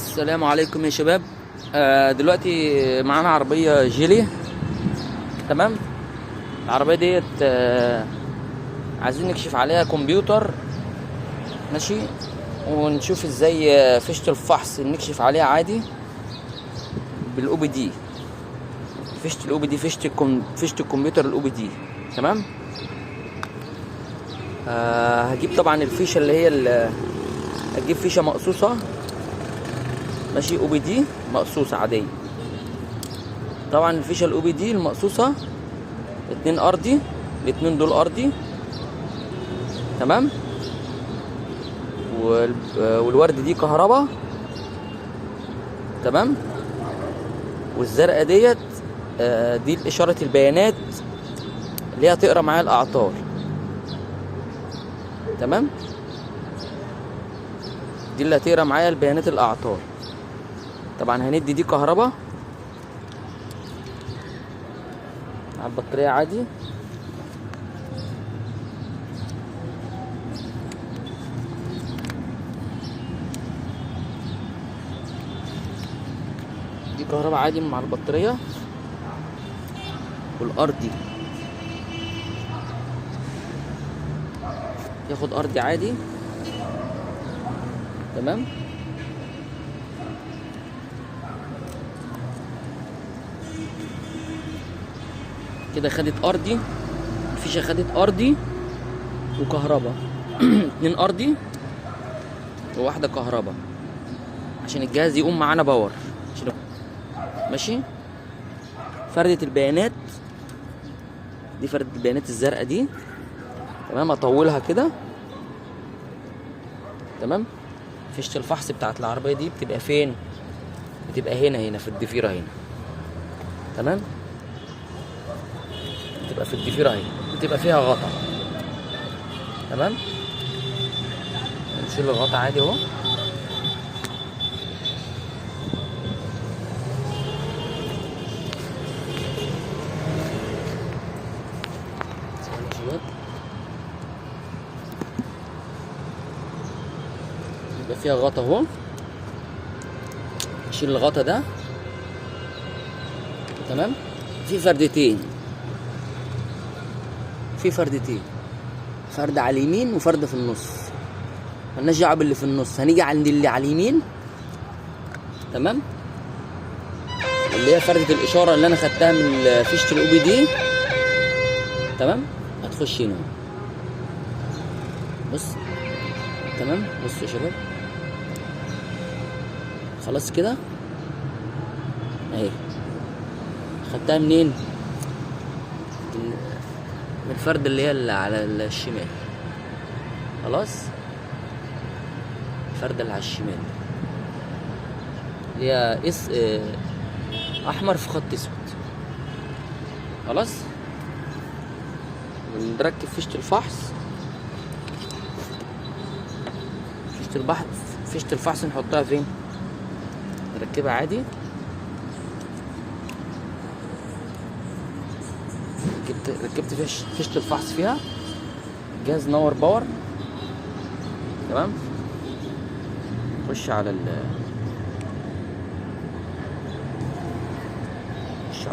السلام عليكم يا شباب. دلوقتي معانا عربية جيلي. تمام. العربية ديت عايزين نكشف عليها كمبيوتر، ماشي، ونشوف ازاي فيشة الفحص نكشف عليها عادي بالاو بي دي. فيشة الاو بي دي، فيشة الكمبيوتر الاو بي دي. تمام. هجيب طبعا الفيشة اللي هي هتجيب فيشة مقصوصة، ماشي، او بي دي مقصوصة عادية. طبعا الفيشة الاو بي دي المقصوصة 2 ارضي، الاتنين دول ارضي. تمام. والورد دي كهربا. تمام. والزرقاء ديت دي اشارة البيانات اللي هي هتقرا معايا الاعطال. تمام. دي اللي هتقرا معايا البيانات الاعطال. طبعا هندي دي كهربا على البطارية عادي. دي كهربا عادي مع البطارية. والارضي ياخد ارضي عادي. تمام. كده خدت ارضي، الفيشه خدت ارضي وكهربا. 2 ارضي وواحده كهربا عشان الجهاز يقوم معانا باور. ماشي. فردة البيانات دي، فردة البيانات الزرقاء دي. تمام. اطولها كده. تمام. فيشه الفحص بتاعت العربيه دي بتبقى فين؟ بتبقى هنا في الضفيره هنا. تمام. بتبقى في الضفيره اهي، بتبقى فيها غطا. تمام. نشيل الغطا عادي اهو. يبقى فيها غطا اهو. نشيل الغطا ده. تمام. في فردتين، فرد على اليمين وفرد في النص. مالناش دعوه باللي في النص، هنيجي عند اللي على اليمين. تمام. اللي هي فردة الاشاره اللي انا خدتها من فيشه الاو بي دي. تمام. هتخش هنا. بص. تمام. بصوا يا شباب، خلاص كده اهي. خدتها منين؟ من الفرد اللي هي اللي على الشمال. خلاص. الفرد اللي على الشمال اللي هي احمر في خط اسود. خلاص. ونركب فيشة الفحص. فيشة الفحص نحطها فين؟ نركبها عادي. ركبت فيشة الفحص فيها. الجهاز نور باور. تمام. خش على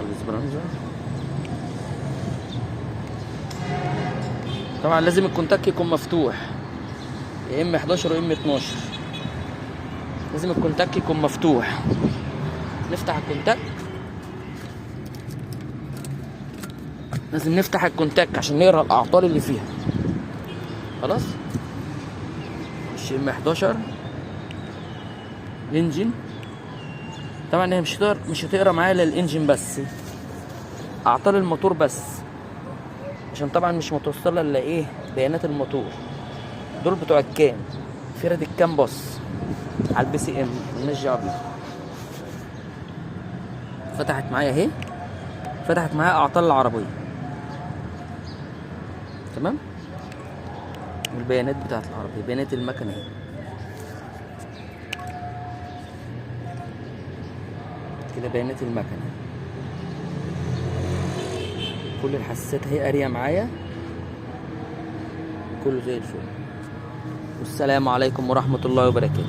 الاسبرانزا. طبعا لازم الكونتاك يكون مفتوح، يا اما 11 ويا اما 12. لازم الكونتاك يكون مفتوح. نفتح الكونتاك. لازم نفتح الكونتاك عشان نقرا الاعطال اللي فيها. خلاص. مش ام 11 الانجن. طبعا هي مش هتقرا معايا للانجن بس، اعطال الموتور بس، عشان طبعا مش متوصله الا ايه؟ بيانات الموتور. دول بتوع الكام، فرد الكام بص على البي سي ام، مالناش دعوه بيه. فتحت معايا اهي، فتحت معايا اعطال العربيه. تمام. والبيانات بتاعت العربيه، بيانات المكنه اهي. كده بيانات المكنه، كل الحساسات اهي قاريه معايا، كله زي الفل. والسلام عليكم ورحمه الله وبركاته.